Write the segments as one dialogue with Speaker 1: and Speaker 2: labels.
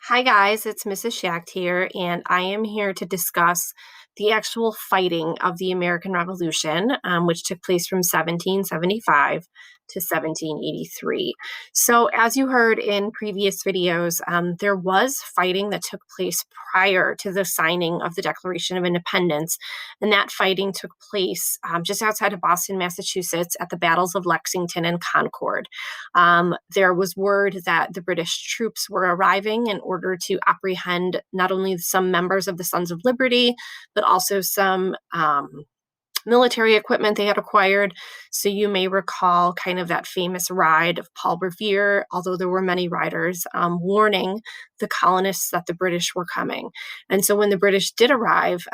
Speaker 1: Hi guys, it's Mrs. Schacht here, and I am here to discuss the actual fighting of the American Revolution, which took place from 1775 to 1783. So, as you heard in previous videos, there was fighting that took place prior to the signing of the Declaration of Independence, and that fighting took place just outside of Boston, Massachusetts, at the battles of Lexington and Concord. There was word that the British troops were arriving in order to apprehend not only some members of the Sons of Liberty, but also some military equipment they had acquired. So you may recall kind of that famous ride of Paul Revere, although there were many riders, warning the colonists that the British were coming. And so when the British did arrive,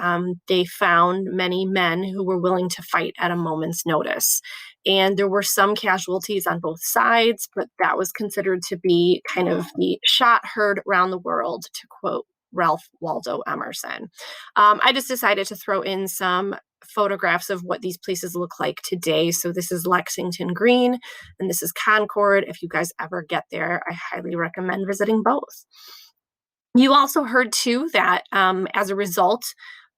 Speaker 1: they found many men who were willing to fight at a moment's notice. And there were some casualties on both sides, but that was considered to be kind of the shot heard around the world, to quote Ralph Waldo Emerson. I just decided to throw in some photographs of what these places look like today. So this is Lexington Green and this is Concord. If you guys ever get there, I highly recommend visiting both. You also heard too that as a result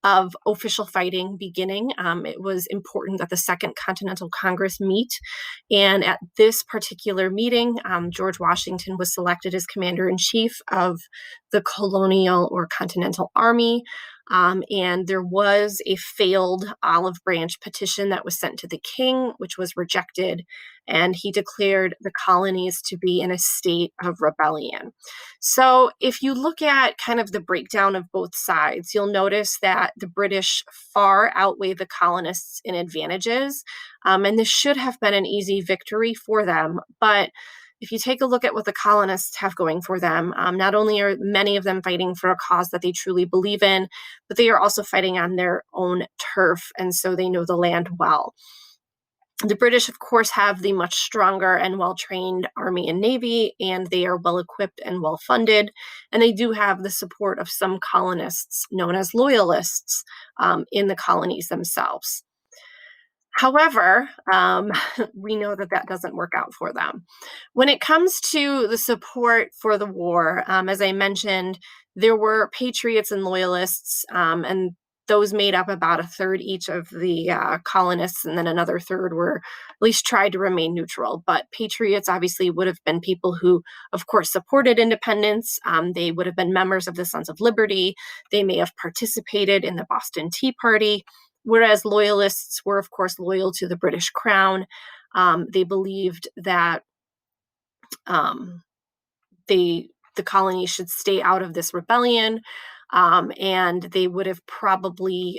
Speaker 1: of official fighting beginning, it was important that the Second Continental Congress meet. And at this particular meeting, George Washington was selected as commander in chief of the colonial or Continental Army. And there was a failed olive branch petition that was sent to the king, which was rejected. And he declared the colonies to be in a state of rebellion. So, if you look at kind of the breakdown of both sides, you'll notice that the British far outweigh the colonists in advantages. And this should have been an easy victory for them. But if you take a look at what the colonists have going for them, not only are many of them fighting for a cause that they truly believe in, but they are also fighting on their own turf. And so they know the land well. The British, of course, have the much stronger and well-trained Army and Navy, and they are well-equipped and well-funded. And they do have the support of some colonists known as loyalists in the colonies themselves. However, we know that that doesn't work out for them. When it comes to the support for the war, as I mentioned, there were patriots and loyalists, and those made up about a third each of the colonists, and then another third were at least tried to remain neutral. But patriots obviously would have been people who, of course, supported independence. They would have been members of the Sons of Liberty. They may have participated in the Boston Tea Party. Whereas loyalists were, of course, loyal to the British crown. They believed that um, the colony should stay out of this rebellion, and they would have probably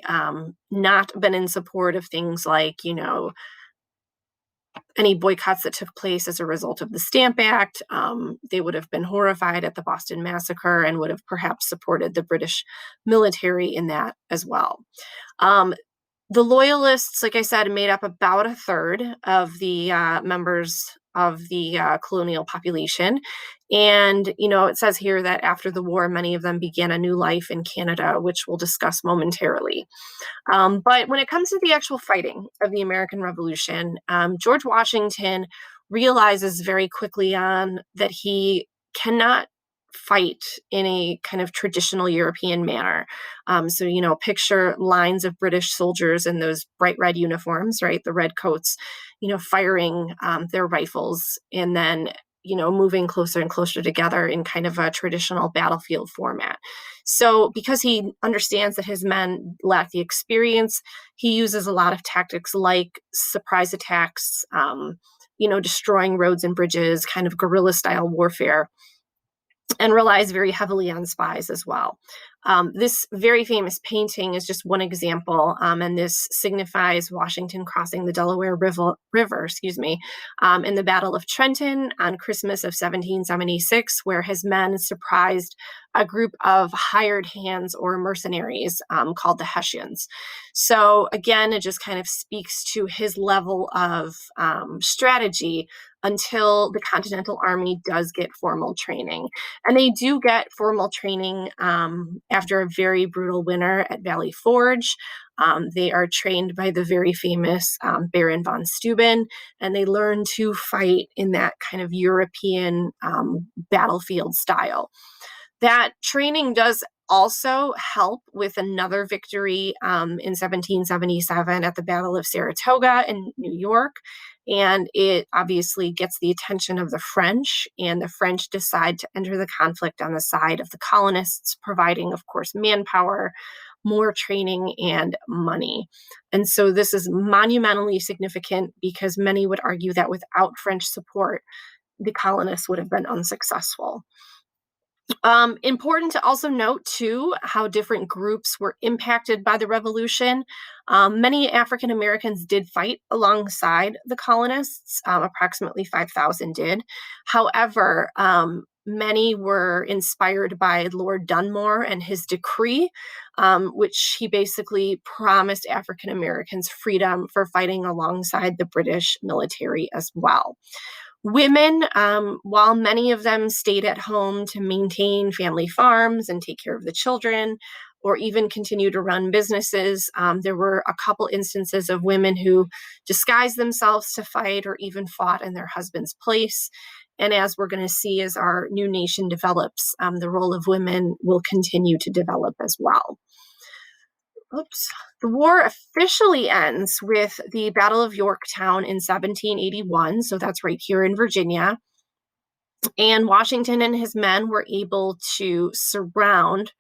Speaker 1: not been in support of things like, any boycotts that took place as a result of the Stamp Act. They would have been horrified at the Boston Massacre and would have perhaps supported the British military in that as well. The loyalists, like I said, made up about a third of the members of the colonial population. And, it says here that after the war, many of them began a new life in Canada, which we'll discuss momentarily. But when it comes to the actual fighting of the American Revolution, George Washington realizes very quickly on that he cannot fight in a kind of traditional European manner. So, picture lines of British soldiers in those bright red uniforms, right? The red coats, firing their rifles and then, moving closer and closer together in kind of a traditional battlefield format. So, because he understands that his men lack the experience, he uses a lot of tactics like surprise attacks, destroying roads and bridges, kind of guerrilla style warfare, and relies very heavily on spies as well. This very famous painting is just one example, and this signifies Washington crossing the Delaware River, in the Battle of Trenton on Christmas of 1776, where his men surprised a group of hired hands or mercenaries called the Hessians. So again, it just kind of speaks to his level of strategy until the Continental Army does get formal training. And they do get formal training after a very brutal winter at Valley Forge. They are trained by the very famous Baron von Steuben, and they learn to fight in that kind of European battlefield style. That training does also help with another victory in 1777 at the Battle of Saratoga in New York. And it obviously gets the attention of the French, and the French decide to enter the conflict on the side of the colonists, providing, of course, manpower, more training, and money. And so this is monumentally significant because many would argue that without French support, the colonists would have been unsuccessful. Important to also note, too, how different groups were impacted by the revolution. Many African Americans did fight alongside the colonists, approximately 5,000 did. However, many were inspired by Lord Dunmore and his decree, which he basically promised African Americans freedom for fighting alongside the British military as well. Women, while many of them stayed at home to maintain family farms and take care of the children, or even continue to run businesses, there were a couple instances of women who disguised themselves to fight or even fought in their husband's place. And as we're going to see as our new nation develops, the role of women will continue to develop as well. Oops. The war officially ends with the Battle of Yorktown in 1781. So that's right here in Virginia. And Washington and his men were able to surround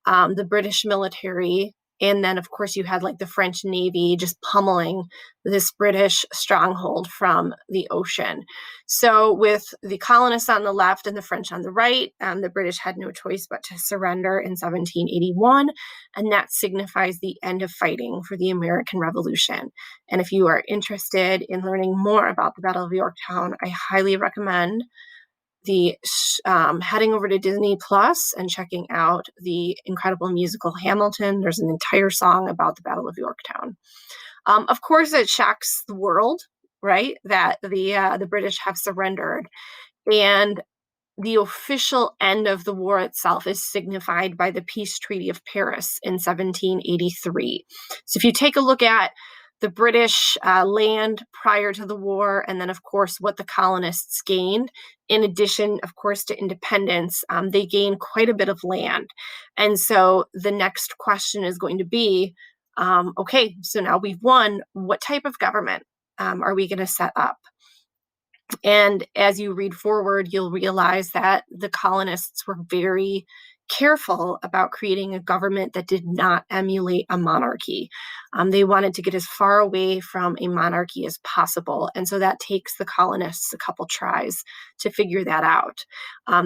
Speaker 1: the British military. And then, of course, you had like the French Navy just pummeling this British stronghold from the ocean. So, with the colonists on the left and the French on the right, the British had no choice but to surrender in 1781. And that signifies the end of fighting for the American Revolution. And if you are interested in learning more about the Battle of Yorktown, I highly recommend the heading over to Disney Plus and checking out the incredible musical Hamilton. There's an entire song about the Battle of Yorktown. Of course, it shocks the world, right? That the British have surrendered, and the official end of the war itself is signified by the Peace Treaty of Paris in 1783. So if you take a look at the British land prior to the war, and then, of course, what the colonists gained, in addition, of course, to independence, they gained quite a bit of land. And so the next question is going to be, okay, so now we've won. What type of government are we going to set up? And as you read forward, you'll realize that the colonists were very careful about creating a government that did not emulate a monarchy. They wanted to get as far away from a monarchy as possible. And so that takes the colonists a couple tries to figure that out.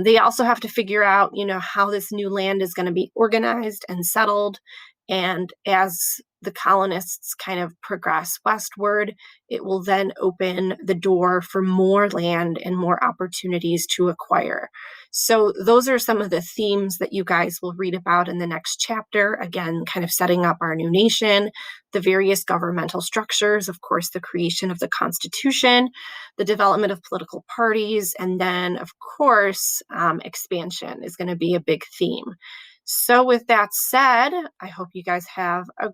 Speaker 1: They also have to figure out, how this new land is going to be organized and settled. And as the colonists kind of progress westward, it will then open the door for more land and more opportunities to acquire. So, those are some of the themes that you guys will read about in the next chapter. Again, kind of setting up our new nation, the various governmental structures, of course, the creation of the Constitution, the development of political parties, and then, of course, expansion is going to be a big theme. So, with that said, I hope you guys have a